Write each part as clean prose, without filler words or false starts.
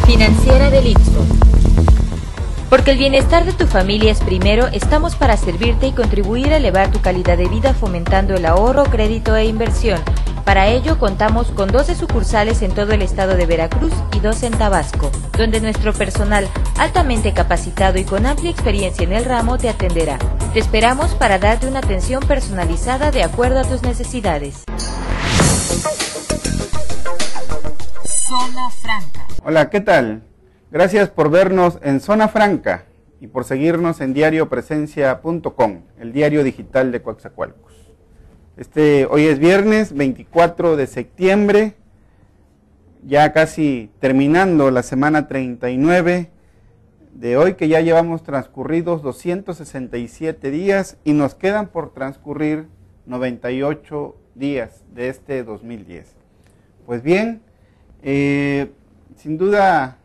Financiera del Istmo. Porque el bienestar de tu familia es primero, estamos para servirte y contribuir a elevar tu calidad de vida fomentando el ahorro, crédito e inversión. Para ello contamos con 12 sucursales en todo el estado de Veracruz y 2 en Tabasco, donde nuestro personal altamente capacitado y con amplia experiencia en el ramo te atenderá. Te esperamos para darte una atención personalizada de acuerdo a tus necesidades. Zona Franca. Hola, ¿qué tal? Gracias por vernos en Zona Franca y por seguirnos en diariopresencia.com, el diario digital de Coatzacoalcos. Hoy es viernes 24 de septiembre, ya casi terminando la semana 39 de hoy, que ya llevamos transcurridos 267 días y nos quedan por transcurrir 98 días de este 2010. Pues bien, sin duda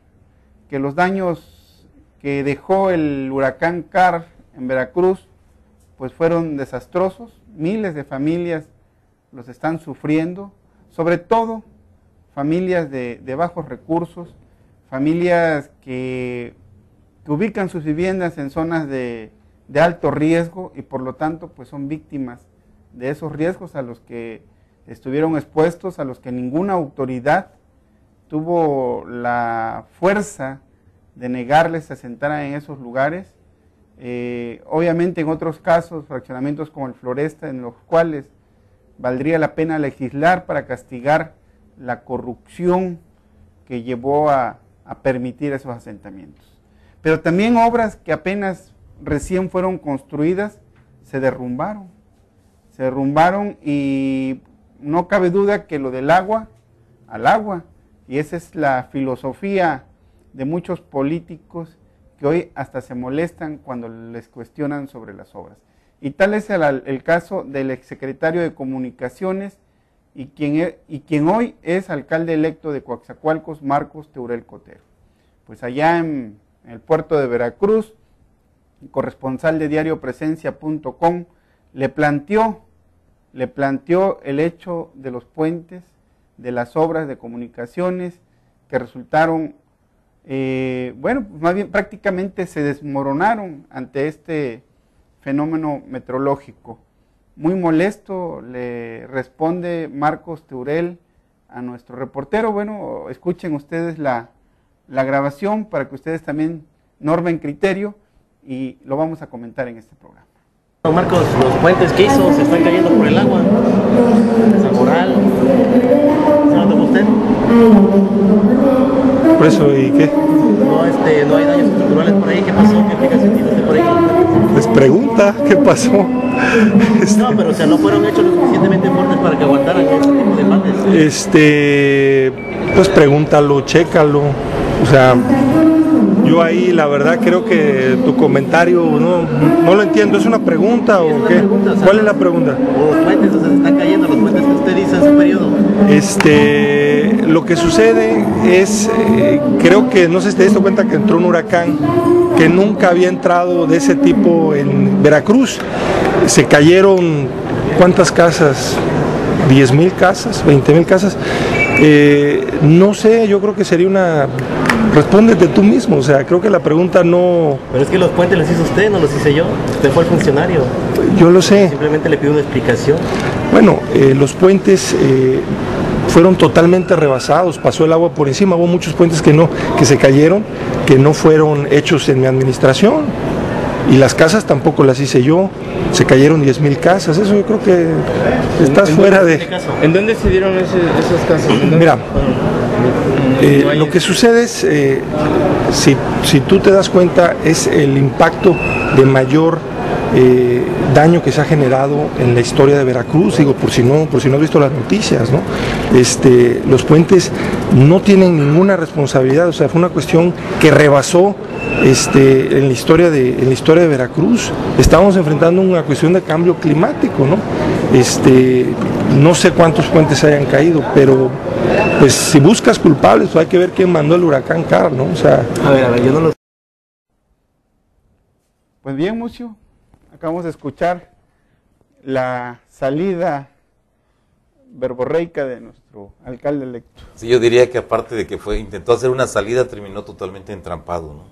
que los daños que dejó el huracán Carl en Veracruz pues fueron desastrosos. Miles de familias los están sufriendo, sobre todo familias de bajos recursos, familias que ubican sus viviendas en zonas de alto riesgo y por lo tanto pues son víctimas de esos riesgos a los que estuvieron expuestos, a los que ninguna autoridad tuvo la fuerza de negarles se asentaran en esos lugares. Obviamente en otros casos, fraccionamientos como el Floresta, en los cuales valdría la pena legislar para castigar la corrupción que llevó a permitir esos asentamientos. Pero también obras que apenas recién fueron construidas se derrumbaron y no cabe duda que lo del agua al agua, y esa es la filosofía de muchos políticos que hoy hasta se molestan cuando les cuestionan sobre las obras. Y tal es el caso del exsecretario de Comunicaciones y quien hoy es alcalde electo de Coatzacoalcos, Marcos Teurel Cotero. Pues allá en el puerto de Veracruz, el corresponsal de diariopresencia.com le planteó el hecho de los puentes, de las obras de comunicaciones que resultaron más bien prácticamente se desmoronaron ante este fenómeno meteorológico. Muy molesto le responde Marcos Teurel a nuestro reportero. Bueno, escuchen ustedes la grabación para que ustedes también normen criterio y lo vamos a comentar en este programa. Marcos, los puentes que hizo se están cayendo por el agua. San Moral. ¿Se lo tocó usted? Por eso, ¿y qué? No hay daños estructurales por ahí. ¿Qué pasó? ¿Qué explicación tiene usted por ahí? Pues pregunta, ¿qué pasó? No, pero o sea, no fueron hechos lo suficientemente fuertes para que aguantaran este tipo de embates. Pues pregúntalo, chécalo. O sea, yo ahí la verdad creo que tu comentario no lo entiendo. ¿Es una pregunta o qué? Pregunta, o sea, ¿cuál es la pregunta? Los puentes, o sea, se están cayendo los puentes que usted hizo en su periodo. Lo que sucede es, creo que no sé si te diste cuenta que entró un huracán que nunca había entrado de ese tipo en Veracruz. Se cayeron, ¿cuántas casas? 10,000 casas, 20,000 casas. No sé, yo creo que sería una... Respóndete tú mismo, o sea, creo que la pregunta no... Pero es que los puentes los hizo usted, no los hice yo. Usted fue el funcionario. Yo lo sé. Simplemente le pido una explicación. Bueno, los puentes fueron totalmente rebasados, pasó el agua por encima. Hubo muchos puentes que se cayeron, que no fueron hechos en mi administración. Y las casas tampoco las hice yo, se cayeron 10,000 casas, eso yo creo que estás fuera de... ¿En dónde se dieron esas casas? Mira, lo que sucede es, si tú te das cuenta, es el impacto de mayor daño que se ha generado en la historia de Veracruz, digo, por si no has visto las noticias, ¿no? Los puentes no tienen ninguna responsabilidad, o sea, fue una cuestión que rebasó en la historia de Veracruz. Estamos enfrentando una cuestión de cambio climático, ¿no? No sé cuántos puentes hayan caído, pero pues si buscas culpables, pues hay que ver quién mandó el huracán Carl, ¿no? O sea, a ver, yo no lo... Pues bien, Mucio, acabamos de escuchar la salida verborreica de nuestro alcalde electo. Sí, yo diría que aparte de que intentó hacer una salida, terminó totalmente entrampado, ¿no?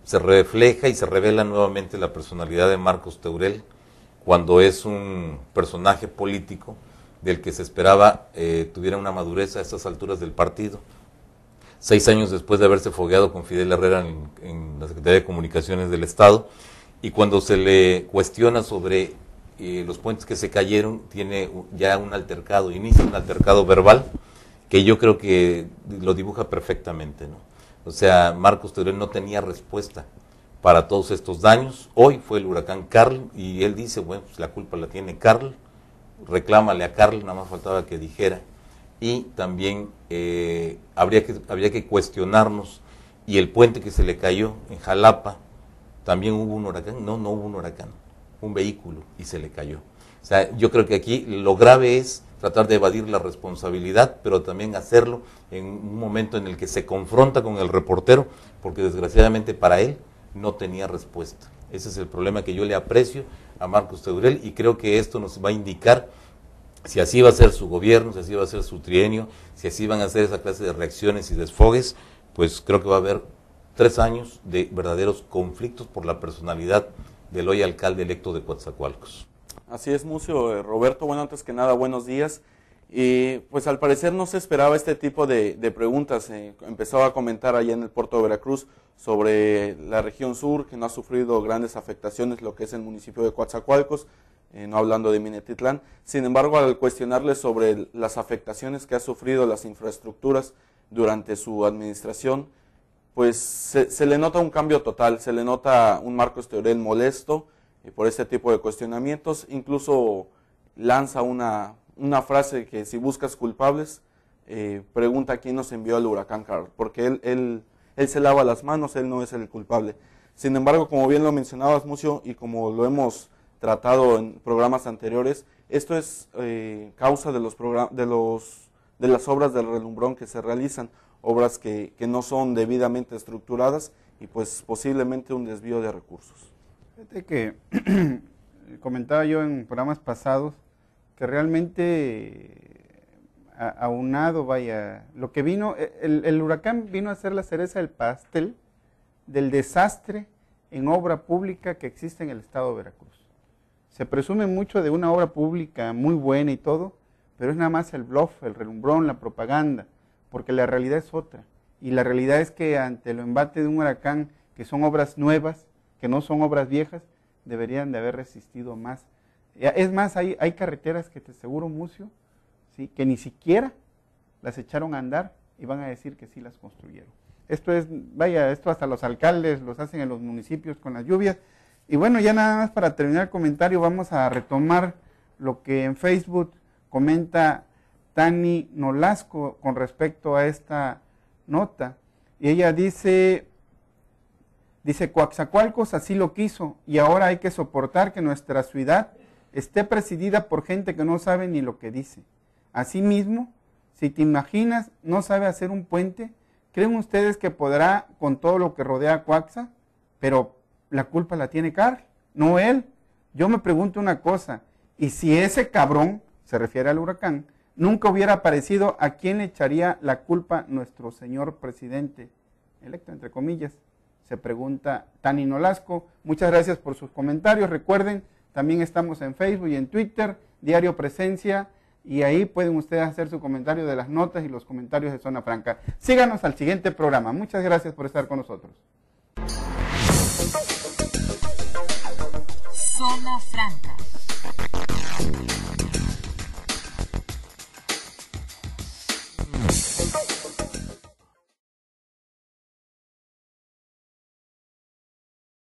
Se refleja y se revela nuevamente la personalidad de Marcos Teurel cuando es un personaje político del que se esperaba tuviera una madurez a estas alturas del partido. 6 años después de haberse fogueado con Fidel Herrera en la Secretaría de Comunicaciones del Estado, y cuando se le cuestiona sobre los puentes que se cayeron, tiene ya un altercado, inicia un altercado verbal, que yo creo que lo dibuja perfectamente, ¿no? O sea, Marcos Teurel no tenía respuesta para todos estos daños. Hoy fue el huracán Karl, y él dice, bueno, pues la culpa la tiene Karl, reclámale a Karl, nada más faltaba que dijera. Y también habría que cuestionarnos, y el puente que se le cayó en Jalapa, ¿también hubo un huracán? No, no hubo un huracán, un vehículo y se le cayó. O sea, yo creo que aquí lo grave es tratar de evadir la responsabilidad, pero también hacerlo en un momento en el que se confronta con el reportero, porque desgraciadamente para él no tenía respuesta. Ese es el problema que yo le aprecio a Marcos Teurel, y creo que esto nos va a indicar si así va a ser su gobierno, si así va a ser su trienio, si así van a ser esa clase de reacciones y desfogues. Pues creo que va a haber 3 años de verdaderos conflictos por la personalidad del hoy alcalde electo de Coatzacoalcos. Así es, Mucio. Roberto, bueno, antes que nada, buenos días. Pues al parecer no se esperaba este tipo de preguntas. Empezaba a comentar allá en el puerto de Veracruz sobre la región sur, que no ha sufrido grandes afectaciones, lo que es el municipio de Coatzacoalcos, no hablando de Minatitlán. Sin embargo, al cuestionarle sobre las afectaciones que ha sufrido las infraestructuras durante su administración, pues se le nota un cambio total, se le nota un Marcos Teurel molesto por este tipo de cuestionamientos. Incluso lanza una frase que si buscas culpables, pregunta quién nos envió al huracán Karl, porque él se lava las manos, él no es el culpable. Sin embargo, como bien lo mencionabas, Mucio, y como lo hemos tratado en programas anteriores, esto es causa de las obras del relumbrón que se realizan, obras que no son debidamente estructuradas y pues posiblemente un desvío de recursos. Fíjate que comentaba yo en programas pasados que realmente aunado, lo que vino, el huracán vino a ser la cereza del pastel del desastre en obra pública que existe en el estado de Veracruz. Se presume mucho de una obra pública muy buena y todo, pero es nada más el bluff, el relumbrón, la propaganda, porque la realidad es otra. Y la realidad es que ante el embate de un huracán, que son obras nuevas, que no son obras viejas, deberían de haber resistido más. Es más, hay carreteras que te aseguro, Mucio, ¿sí?, que ni siquiera las echaron a andar y van a decir que sí las construyeron. Esto hasta los alcaldes los hacen en los municipios con las lluvias. Y bueno, ya nada más para terminar el comentario, vamos a retomar lo que en Facebook comenta Tani Nolasco con respecto a esta nota. Y ella dice, Coatzacoalcos así lo quiso y ahora hay que soportar que nuestra ciudad esté presidida por gente que no sabe ni lo que dice. Asimismo, si te imaginas, no sabe hacer un puente, ¿creen ustedes que podrá con todo lo que rodea a Coaxa? Pero la culpa la tiene Karl, no él. Yo me pregunto una cosa, y si ese cabrón, se refiere al huracán, nunca hubiera aparecido, ¿a quién le echaría la culpa nuestro señor presidente electo, entre comillas? Se pregunta Tani Nolasco. Muchas gracias por sus comentarios. Recuerden, también estamos en Facebook y en Twitter, Diario Presencia, y ahí pueden ustedes hacer su comentario de las notas y los comentarios de Zona Franca. Síganos al siguiente programa. Muchas gracias por estar con nosotros. Zona Franca.